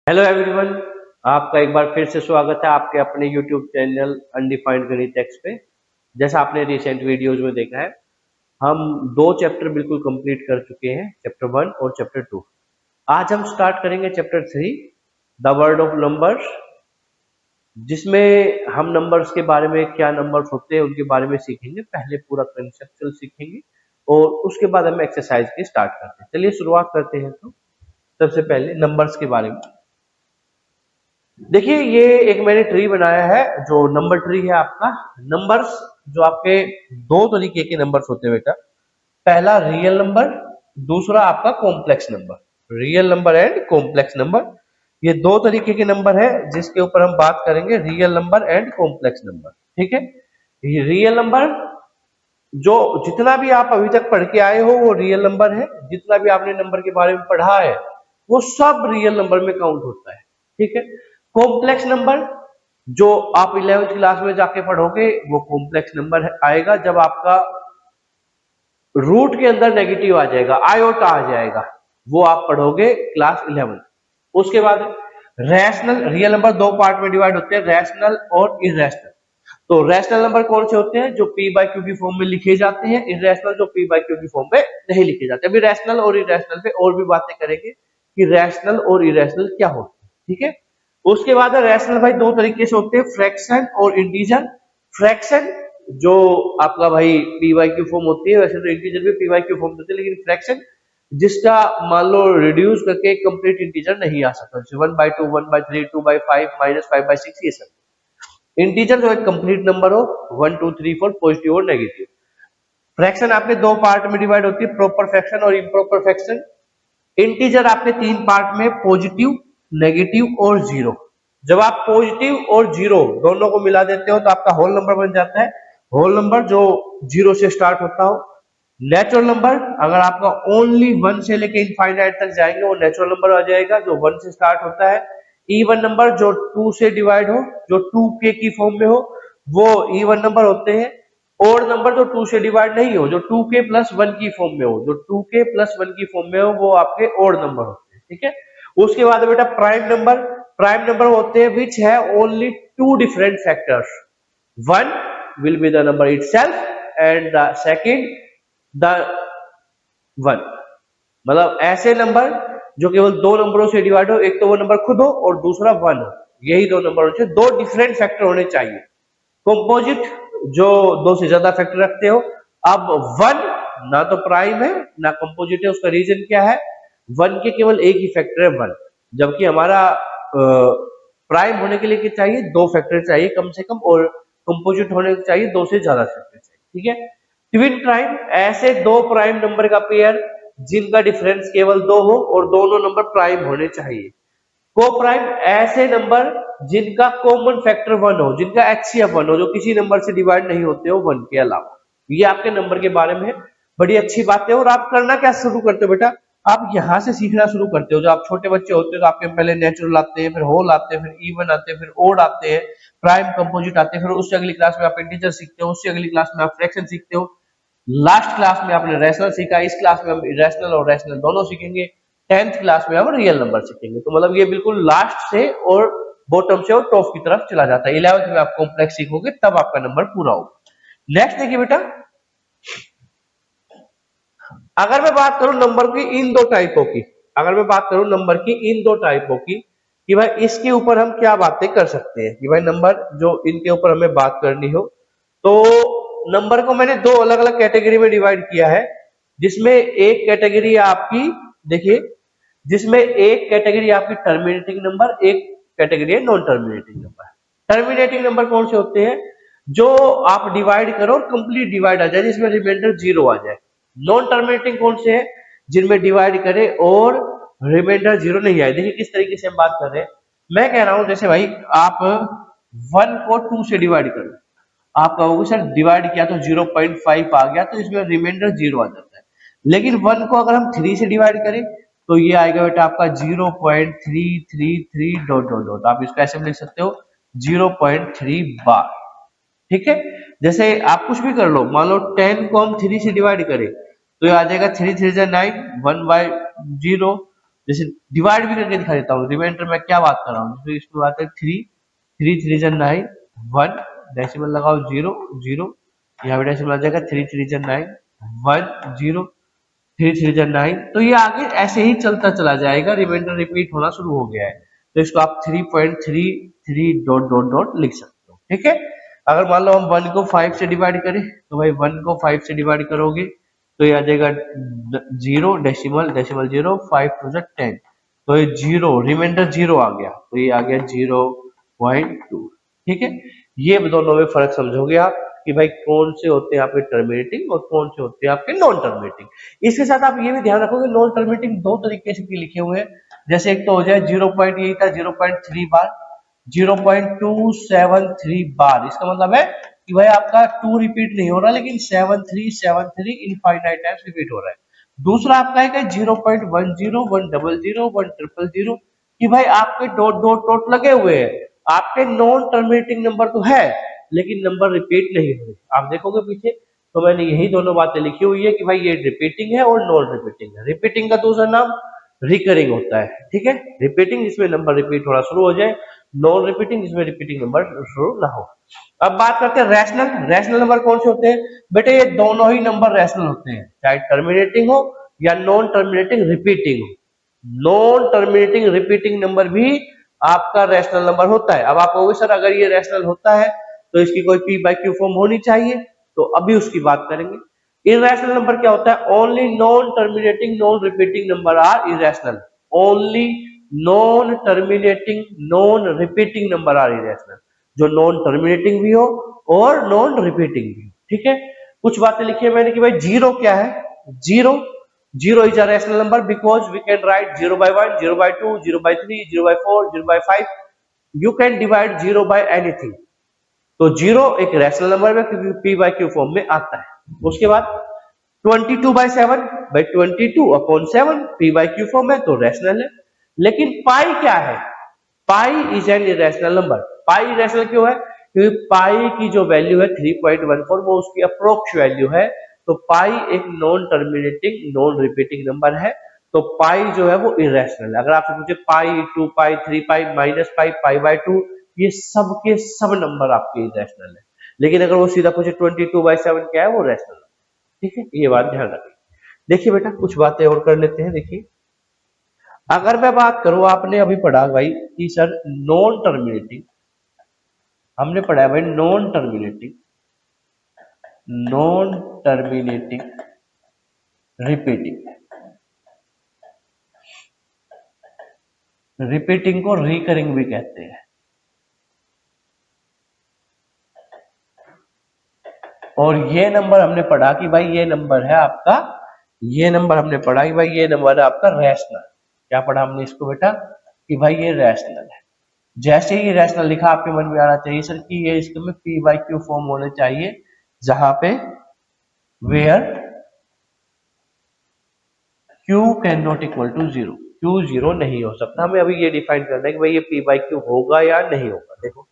Hello everyone. आपका एक बार फिर से स्वागत है आपके अपने यूट्यूब चैनल अनडिफाइंड गणित एक्स पे। जैसा आपने रिसेंट वीडियोस में देखा है, हम दो चैप्टर बिल्कुल कंप्लीट कर चुके हैं, चैप्टर 1 और चैप्टर 2। आज हम स्टार्ट करेंगे chapter 3, the world of numbers, जिसमें हम नंबर्स के बारे में, क्या नंबर्स होते हैं उनके बारे में सीखेंगे। पहले पूरा कंसेप्चुअल सीखेंगे और उसके बाद हम एक्सरसाइज की स्टार्ट करते हैं। चलिए शुरुआत करते हैं। तो सबसे पहले नंबर्स के बारे में देखिए, ये एक मैंने ट्री बनाया है जो नंबर ट्री है आपका। नंबर्स जो आपके दो तरीके के नंबर्स होते हैं बेटा। पहला रियल नंबर, दूसरा आपका complex number. Real number and complex number, ये दो तरीके के नंबर है जिसके ऊपर हम बात करेंगे। Real number and complex number, ठीक है। ये रियल नंबर जो जितना भी आप अभी तक पढ़ के आए हो वो रियल नंबर है। जितना भी आपने नंबर के बारे में पढ़ा है वो सब रियल नंबर में काउंट होता है, ठीक है। कॉम्प्लेक्स नंबर जो आप 11वीं क्लास में जाके पढ़ोगे वो कॉम्प्लेक्स नंबर आएगा जब आपका रूट के अंदर नेगेटिव आ जाएगा, आयोटा आ जाएगा, वो आप पढ़ोगे क्लास 11। उसके बाद रैशनल, रियल नंबर दो पार्ट में डिवाइड होते हैं, रैशनल और इरेशनल। तो रैशनल नंबर कौन से होते हैं? जो पी बाई क्यू की फॉर्म में लिखे जाते हैं। इरेशनल जो पी बाई क्यू की फॉर्म में नहीं लिखे जाते। अभी रैशनल और इरेशनल पे और भी बातें करेंगे कि रैशनल और इरेशनल क्या होते हैं, ठीक है। उसके बाद रैशनल भाई दो तरीके से होते हैं, फ्रैक्शन और इंटीजर। फ्रैक्शन जो आपका भाई पी वाई क्यू फॉर्म होती है, वैसे तो इंटीजर भी पी वाई क्यू फॉर्म होती है, लेकिन फ्रैक्शन जिसका मान लो रिड्यूस करके कंप्लीट इंटीजर नहीं आ सकता, जैसे 1/2, 1/3, 2/5, -5/6, ये सब। इंटीजर जो एक कंप्लीट नंबर हो, 1 2 3 4, पॉजिटिव और नेगेटिव। फ्रैक्शन आपके दो पार्ट में डिवाइड होती है, प्रॉपर फ्रैक्शन और इम्प्रॉपर फ्रैक्शन। इंटीजर आपके तीन पार्ट में, पॉजिटिव, नेगेटिव और जीरो। जब आप पॉजिटिव और जीरो दोनों को मिला देते हो तो आपका होल नंबर बन जाता है। होल नंबर जो जीरो से स्टार्ट होता हो। नेचुरल नंबर अगर आपका ओनली 1 से लेके इनफाइनाइट तक जाएंगे वो नेचुरल नंबर आ जाएगा जो 1 से स्टार्ट होता है। इवन नंबर जो 2 से डिवाइड हो, जो 2k की फॉर्म में हो, वो इवन नंबर होते हैं। ओड नंबर जो 2 से डिवाइड नहीं हो, जो 2k प्लस 1 की फॉर्म में हो, जो 2k प्लस 1 की फॉर्म में हो, वो आपके ओड नंबर होते हैं, ठीक है। उसके बाद बेटा प्राइम नंबर। प्राइम नंबर होते हैं विच है only two different factors. One will be the number itself and the second the one. मतलब ऐसे नंबर जो केवल दो नंबरों से डिवाइड हो, एक तो वो नंबर खुद हो और दूसरा वन हो। यही दो नंबर होने चाहिए, दो डिफरेंट फैक्टर होने चाहिए। कंपोजिट जो दो से ज्यादा फैक्टर रखते हो। अब वन ना तो प्राइम है ना कंपोजिट है, उसका रीजन क्या है? वन के केवल एक ही फैक्टर है, वन। जबकि हमारा प्राइम होने के लिए क्या चाहिए? दो फैक्टर चाहिए कम से कम, और कंपोजिट होने के चाहिए दो से ज्यादा फैक्टर चाहिए, ठीक है। ट्विन प्राइम ऐसे दो प्राइम नंबर का पेयर जिनका डिफरेंस केवल दो हो और दोनों नंबर प्राइम होने चाहिए। को प्राइम ऐसे नंबर जिनका कॉमन फैक्टर वन हो, जिनका एचसीएफ वन हो, जो किसी नंबर से डिवाइड नहीं होते हो वन के अलावा। ये आपके नंबर के बारे में है, बड़ी अच्छी बात है। और आप करना क्या शुरू करते हो बेटा? आप यहाँ से सीखना शुरू करते हो। जो आप छोटे बच्चे होते हो तो आपके पहले नेचुरल आते हैं, फिर होल आते हैं, फिर इवन आते हैं, फिर ओड आते हैं, प्राइम कंपोजिट आते हैं, फिर उससे अगली क्लास में आप इंटीजर सीखते हो, उससे अगली क्लास में आप फ्रैक्शन सीखते हो। लास्ट क्लास में आपने रैशनल सीखा, इस क्लास में हम इरेशनल और रैशनल दोनों सीखेंगे। 10th क्लास में हम रियल नंबर सीखेंगे। तो मतलब ये बिल्कुल लास्ट से और बॉटम से और टॉप की तरफ चला जाता है। 11th में आप कॉम्प्लेक्स सीखोगे तब आपका नंबर पूरा होगा। नेक्स्ट देखिए बेटा, अगर मैं बात करूं नंबर की इन दो टाइपों की, अगर मैं बात करूं नंबर की इन दो टाइपों की, कि भाई इसके ऊपर हम क्या बातें कर सकते हैं, कि भाई नंबर जो इनके ऊपर हमें बात करनी हो, तो नंबर को मैंने दो अलग अलग कैटेगरी में डिवाइड किया है। जिसमें एक कैटेगरी आपकी, देखिए, जिसमें एक कैटेगरी आपकी टर्मिनेटिंग नंबर, एक कैटेगरी है non terminating number. Terminating number कौन से होते हैं? जो आप डिवाइड करो और कंप्लीट डिवाइड आ जाए, जिसमें रिमाइंडर जीरो आ जाए। नॉन टर्मिनेटिंग कौन से है? जिनमें डिवाइड करे और रिमाइंडर जीरो नहीं आए। देखिए किस तरीके से हम बात कर रहे हैं। मैं कह रहा हूं जैसे भाई आप वन को टू से डिवाइड करो, आप कहोगे सर डिवाइड किया तो 0.5 आ गया, तो इसमें रिमाइंडर जीरो आ जाता है। लेकिन वन को अगर हम थ्री से डिवाइड करें तो ये आएगा बेटा आपका 0.333 डॉट डॉट डॉट। आप इसको ऐसे लिख सकते हो 0.3 बार, ठीक है। जैसे आप कुछ भी कर लो, मान लो 10 को हम थ्री से डिवाइड करें तो ये आ जाएगा 3 3 9, 1/0। जैसे डिवाइड भी करके दिखा देता हूँ, रिमाइंडर में क्या बात कर रहा हूँ। तो इसमें बात है 3, 3 3 जा 9, 1 डेसिमल लगाओ 0 0, यहाँ पे डेसिमल आ जाएगा 3 3 जा 9 1 0, 3 3 जा 9। तो ये आगे ऐसे ही चलता चला जाएगा, रिमाइंडर रिपीट होना शुरू हो गया है। तो इसको आप 3.33 डॉट डॉट डॉट लिख सकते हो, ठीक है। अगर मान लो हम 1 को 5 से डिवाइड करें, तो भाई 1 को 5 से डिवाइड करोगे तो ये आ जाएगा 0 डेसिमल डेसिमल 0, 5 टू जा 10, तो ये 0 रिमाइंडर 0 आ गया, तो ये आ गया 0.2, ठीक है। ये दोनों में फर्क समझोगे आप कि भाई कौन से होते हैं आपके टर्मिनेटिंग और कौन से होते हैं आपके नॉन टर्मिनेटिंग। इसके साथ आप ये भी ध्यान रखोगे नॉन टर्मिनेटिंग दो तरीके से लिखे हुए हैं। जैसे एक तो हो जाए 0.8 था 0.3 बार, 0.273 बार, इसका मतलब है कि भाई आपका 2 रिपीट नहीं हो रहा लेकिन 7373 इनफाइनाइट टाइम्स रिपीट हो रहा है। दूसरा आपका है 0.10 100 100 कि भाई आपके डॉट डॉट डॉट लगे हुए हैं, आपके नॉन टर्मिनेटिंग नंबर तो है लेकिन नंबर रिपीट नहीं हो रहे। आप देखोगे पीछे तो मैंने यही दोनों बातें लिखी हुई है कि भाई ये रिपीटिंग है और नॉन रिपीटिंग है। रिपीटिंग का दूसरा नाम रिकरिंग होता है, ठीक है। रिपीटिंग इसमें नंबर रिपीट होना शुरू हो जाए, नॉन रिपीटिंग इसमें रिपीटिंग नंबर शुरू ना हो। अब बात करते हैं रैशनल। रैशनल नंबर कौन से होते हैं बेटे? ये दोनों ही नंबर रैशनल होते हैं, चाहे टर्मिनेटिंग हो या नॉन टर्मिनेटिंग रिपीटिंग हो। नॉन टर्मिनेटिंग रिपीटिंग नंबर भी आपका रैशनल नंबर होता है। अब आप कहोगे सर अगर ये रैशनल होता है तो इसकी कोई पी बाई क्यू फॉर्म होनी चाहिए, तो अभी उसकी बात करेंगे। इरेशनल नंबर क्या होता है? Only non terminating non repeating number are irrational. Only non terminating non repeating number are irrational, जो नॉन टर्मिनेटिंग भी हो और नॉन रिपीटिंग भी हो, ठीक है। कुछ बातें लिखी है मैंने कि भाई जीरो क्या है? Zero, zero is a rational number because we can write 0 by 1, 0 by 2, 0 by 3, 0 by 4, 0 by 5. You can divide 0 by anything. तो जीरो एक रैशनल नंबर है क्योंकि पी बाई क्यू फॉर्म में आता है। उसके बाद 22/7 भाई 22/7 पी बाई क्यू फॉर्म है तो रैशनल है। लेकिन पाई क्या है? Pi is an irrational number. Pi irrational क्यों है? क्योंकि पाई की जो वैल्यू है 3.14 वो उसकी अप्रोक्स वैल्यू है। तो पाई एक non terminating non repeating number है, तो पाई जो है वो इरेशनल है। अगर आपसे पूछे पाई 2 पाई 3 pi minus pi pi by 2, ये सब के सब नंबर आपके इरेशनल है। लेकिन अगर वो सीधा पूछे 22/7 क्या है, वो रैशनल है, ठीक है। ये बात ध्यान रखिए। देखिए बेटा कुछ बातें और कर लेते हैं। देखिए अगर मैं बात करूं, आपने अभी पढ़ा भाई कि सर नॉन टर्मिनेटिंग, हमने पढ़ा है भाई नॉन टर्मिनेटिंग रिपीटिंग, रिपीटिंग को रिकरिंग भी कहते हैं। और ये नंबर हमने पढ़ा कि भाई ये नंबर है आपका, ये नंबर हमने पढ़ा कि भाई ये नंबर है आपका रैशनल। क्या पढ़ा हमने इसको बेटा? कि भाई ये रैशनल है। जैसे ही रैशनल लिखा आपके मन में आना चाहिए सर कि ये इसके में पी बाई क्यू फॉर्म होने चाहिए, जहां पे where q can not equal to zero, q zero नहीं हो सकता। हमें अभी ये डिफाइन करना है कि भाई ये पी बाई क्यू होगा या नहीं होगा। देखो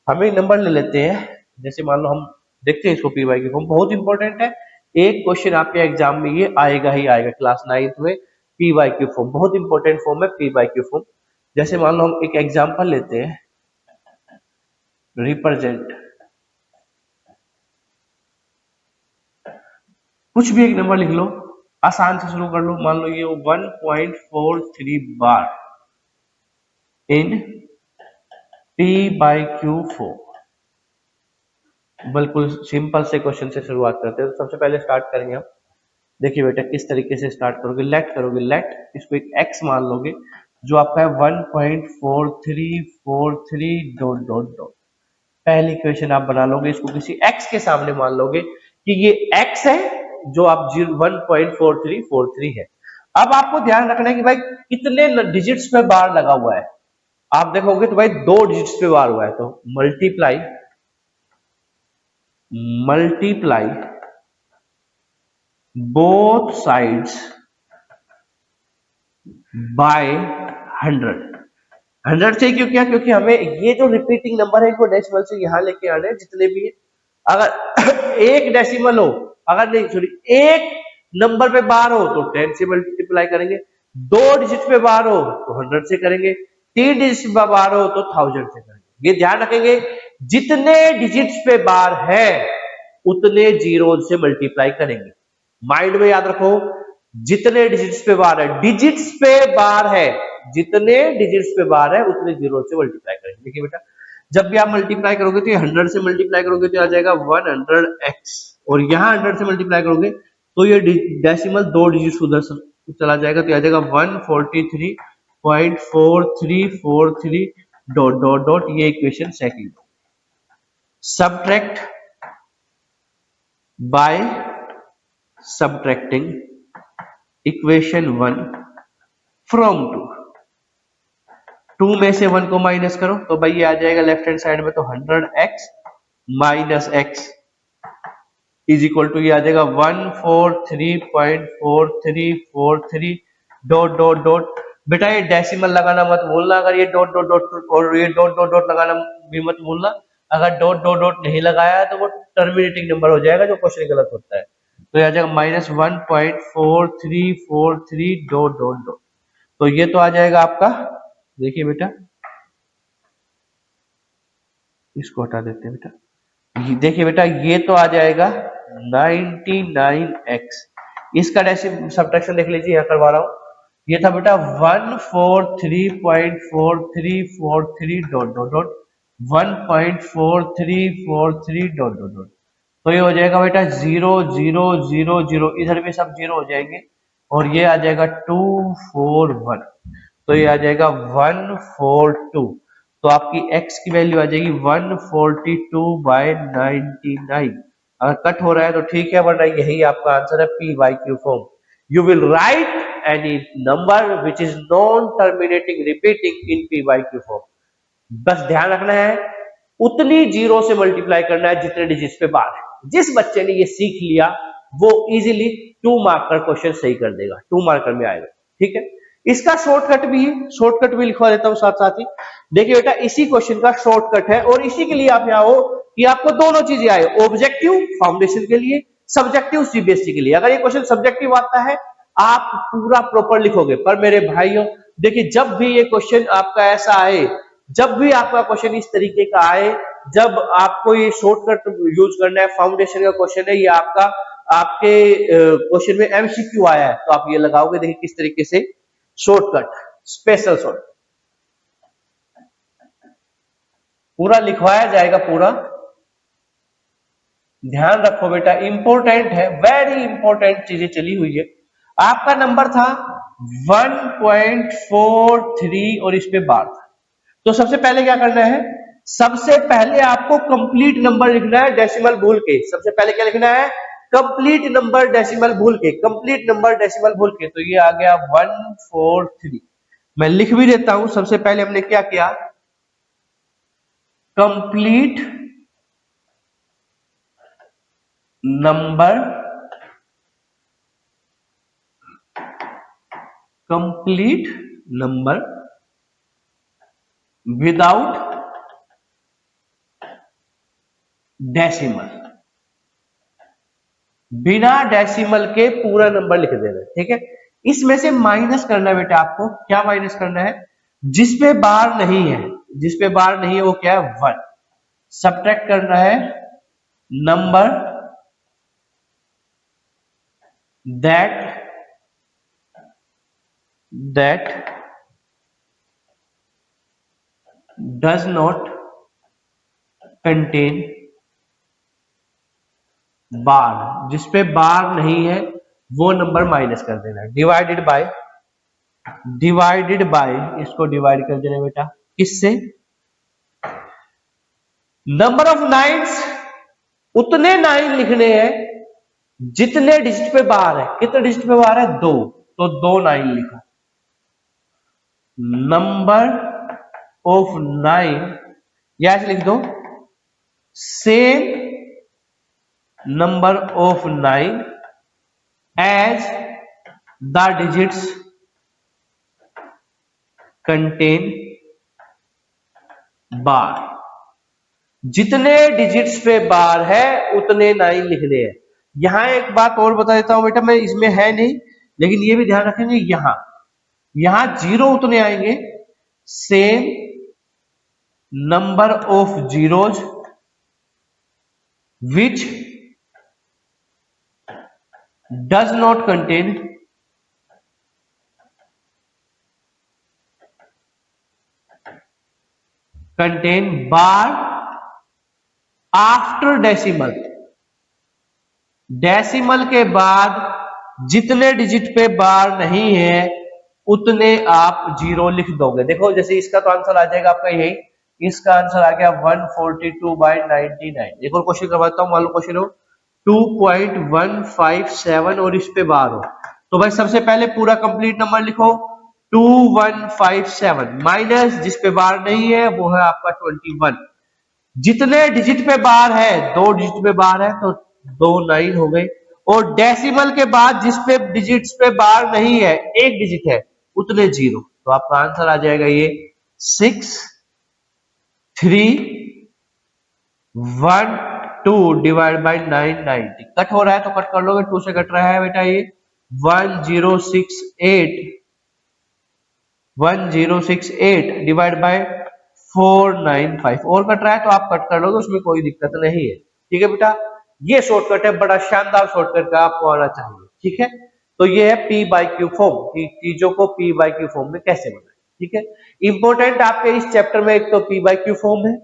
हम एक नंबर ले लेते हैं, जैसे मान लो हम देखते हैं इसको पी बाई क्यू फॉर्म, बहुत इंपॉर्टेंट है। एक क्वेश्चन आपके एग्जाम में ये आएगा ही आएगा क्लास 9th में, पी बाई क्यू फॉर्म बहुत इंपॉर्टेंट फॉर्म है पी बाई क्यू फॉर्म। जैसे मान लो हम एक एग्जाम्पल लेते हैं, रिप्रेजेंट कुछ भी एक नंबर लिख लो, आसान से शुरू कर लो। मान लो ये 1.43 बार in P by Q form. बिल्कुल सिंपल से क्वेश्चन से शुरुआत करते हैं। तो सबसे पहले स्टार्ट करेंगे हम। देखिए बेटा किस तरीके से स्टार्ट करोगे, लेट करोगे, लेट इसको एक एक्स मान लोगे जो आपका है 1.4343 डॉट डॉट डॉट। पहली इक्वेशन आप बना लोगे, इसको किसी एक्स के सामने मान लोगे कि ये एक्स है जो आप 1.4343 है। अब आपको ध्यान रखना है कि भाई कितने डिजिट्स पे बार लगा हुआ है। आप देखोगे तो भाई 2 डिजिट्स पे बार हुआ है, तो मल्टीप्लाई बोथ साइड्स बाय 100। 100 से क्यों किया? क्योंकि हमें ये जो रिपीटिंग नंबर है इनको डेसिमल से यहां लेके आने हैं जितने भी है। अगर एक डेसिमल हो, अगर नहीं सॉरी एक नंबर पे बार हो तो 10 से मल्टीप्लाई करेंगे। दो डिजिट पे बार हो तो 100 से करेंगे, 3 डिजिट पे बार हो तो 1000 से करेंगे। ये ध्यान रखेंगे, जितने डिजिट्स पे बार है उतने जीरो से मल्टीप्लाई करेंगे। माइंड में याद रखो, जितने डिजिट्स पे बार है, डिजिट्स पे बार है, जितने डिजिट्स पे बार है उतने जीरो से मल्टीप्लाई करेंगे। देखिए बेटा, जब भी आप मल्टीप्लाई करोगे तो 100 से मल्टीप्लाई करोगे तो आ जाएगा 100x, और यहाँ 100 से मल्टीप्लाई करोगे तो ये डेसिमल दो डिजिट उधर चला जाएगा तो आ जाएगा 143.4343 डॉट डॉट डॉट। ये equation second. Subtract by subtracting equation 1 from 2। 2 में से 1 को माइनस करो तो भाई ये आ जाएगा लेफ्ट हैंड साइड में, तो 100x minus x is equal to ये आ जाएगा 143.4343 डॉट डॉट डॉट। बेटा ये डेसिमल लगाना मत भूलना, अगर ये डॉट डॉट डॉट और ये डॉट डॉट डॉट लगाना भी मत भूलना। अगर डॉट डॉट डॉट नहीं लगाया तो वो टर्मिनेटिंग नंबर हो जाएगा, जो क्वेश्चन गलत होता है। तो आ जाएगा -1.4343 डॉट डॉट डॉट। तो ये तो आ जाएगा आपका, देखिए बेटा इसको हटा देते हैं बेटा, देखिए बेटा ये तो आ जाएगा 99x। इसका सब्ट्रैक्शन देख लीजिए, यहाँ करवा रहा हूं। ये था बेटा 143.4343 dot dot dot 1.4343 dot dot dot. तो ये हो जाएगा बेटा 0000, इधर भी सब जीरो हो जाएंगे और ये आ जाएगा 241। तो ये आ जाएगा 142। तो आपकी x की वैल्यू आ जाएगी 142/99। अगर कट हो रहा है तो ठीक है, वरना यही आपका आंसर है p by q form. You will write any number which is non terminating repeating in p by q form. बस ध्यान रखना है, उतनी जीरो से मल्टीप्लाई करना है जितने डिजिट्स पे बार है। जिस बच्चे ने ये सीख लिया वो इजीली 2 मार्कर क्वेश्चन सही कर देगा, 2 मार्कर में आएगा। ठीक है, इसका शॉर्टकट भी है, शॉर्टकट भी लिखवा देता हूं साथ साथ ही। देखिए बेटा इसी क्वेश्चन का शॉर्टकट है, और इसी के लिए आप यहाँ हो कि आपको दोनों चीजें आए, ऑब्जेक्टिव फाउंडेशन के लिए, सब्जेक्टिव सीबीएसई के लिए। अगर ये क्वेश्चन सब्जेक्टिव आता है आप पूरा प्रॉपर लिखोगे, पर मेरे भाइयों देखिए जब भी ये क्वेश्चन आपका ऐसा आए, जब भी आपका क्वेश्चन इस तरीके का आए, जब आपको ये शॉर्टकट यूज करना है, फाउंडेशन का क्वेश्चन है, ये आपका आपके क्वेश्चन में एमसीक्यू आया है, तो आप ये लगाओगे। देखिए किस तरीके से शॉर्टकट, स्पेशल शॉर्ट पूरा लिखवाया जाएगा पूरा। ध्यान रखो बेटा, इंपॉर्टेंट है, वेरी इंपॉर्टेंट चीजें चली हुई है। आपका नंबर था 1.43 और इस पे बार था। तो सबसे पहले क्या करना है, सबसे पहले आपको कंप्लीट नंबर लिखना है डेसिमल भूल के। सबसे पहले क्या लिखना है, कंप्लीट नंबर डेसिमल भूल के, कंप्लीट नंबर डेसिमल भूल के। तो ये आ गया 143। मैं लिख भी देता हूं, सबसे पहले हमने क्या किया, complete number, complete number without decimal, बिना डेसिमल के पूरा नंबर लिख देना। ठीक है, इसमें से माइनस करना है बेटा आपको। क्या माइनस करना है, जिसपे बार नहीं है, जिसपे बार नहीं है वो क्या है 1। सब्ट्रैक्ट करना है number that does not contain बार, जिसपे बार नहीं है वो नंबर माइनस कर देना है। डिवाइडेड बाय, इसको डिवाइड कर देना बेटा किससे, नंबर ऑफ नाइन्स, उतने 9 लिखने हैं जितने डिजिट पे बार है। कितने डिजिट पे बार है, 2, तो 2 9 लिखा। नंबर ऑफ 9 या ऐसे लिख दो, same number of 9 as the digits contain बार। जितने डिजिट्स पे बार है उतने 9 लिखने हैं। यहां एक बात और बता देता हूं बेटा, मैं इसमें है नहीं लेकिन ये भी ध्यान रखेंगे, यहां यहां जीरो उतने आएंगे, same number of zeros which does not contain bar after decimal. Decimal के बाद जितने डिजिट पे बार नहीं है उतने आप जीरो लिख दोगे। देखो जैसे इसका तो आंसर आ जाएगा आपका यही, इसका आंसर आ गया 142/99। एक और क्वेश्चन करवाता हूं, मान लो क्वेश्चन हो 2.157 और इस पे बार हो, तो भाई सबसे पहले पूरा कंप्लीट नंबर लिखो 2157 माइनस जिस पे बार नहीं है वो है आपका 21। जितने डिजिट पे बार है, दो डिजिट पे बार है तो दो 9 हो गए, और डेसिमल के बाद जिस पे डिजिट्स पे बार नहीं है, एक डिजिट है, उतने जीरो। तो आपका आंसर आ जाएगा ये 631/2 कट हो रहा है तो कट कर लोगे, 2 से कट रहा है बेटा ये 1068 डिवाइड बाय 495 और कट रहा है तो आप कट कर लोगे, उसमें कोई दिक्कत नहीं है। ठीक है बेटा, ये शॉर्टकट है, बड़ा शानदार शॉर्टकट का आपको आना चाहिए। ठीक है, तो ये है पी बाई क्यू फॉर्म की चीजों को पी बाई क्यू फॉर्म में कैसे बनाए। ठीक है, इंपॉर्टेंट आपके इस चैप्टर में एक तो पी बाई क्यू फॉर्म है,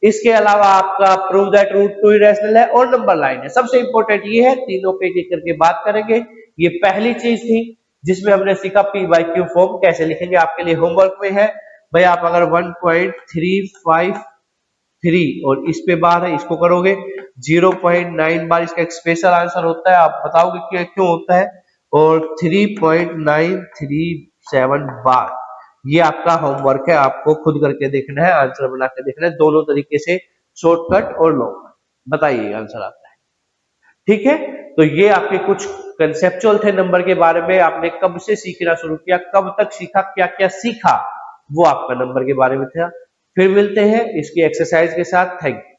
इसके अलावा आपका prove that root two irrational है और नंबर लाइन है। सबसे इंपॉर्टेंट ये है, तीनों पे एक करके बात करेंगे। ये पहली चीज थी जिसमें हमने सीखा पी बाई क्यू फॉर्म कैसे लिखेंगे। आपके लिए होमवर्क में है भाई, आप अगर 1.353 और इस पे बार है, इसको करोगे 0.9 बार, इसका एक स्पेशल आंसर होता है, आप बताओगे कि क्यों होता है, और 3.937 बार। ये आपका होमवर्क है, आपको खुद करके देखना है, आंसर बना के देखना है, दोनों तरीके से, शॉर्टकट और लॉन्ग। बताइए आंसर आता है। ठीक है, तो ये आपके कुछ कंसेप्चुअल थे नंबर के बारे में, आपने कब से सीखना शुरू किया, कब तक सीखा, क्या क्या सीखा, वो आपका नंबर के बारे में था। फिर मिलते हैं इसकी एक्सरसाइज के साथ। Thank you.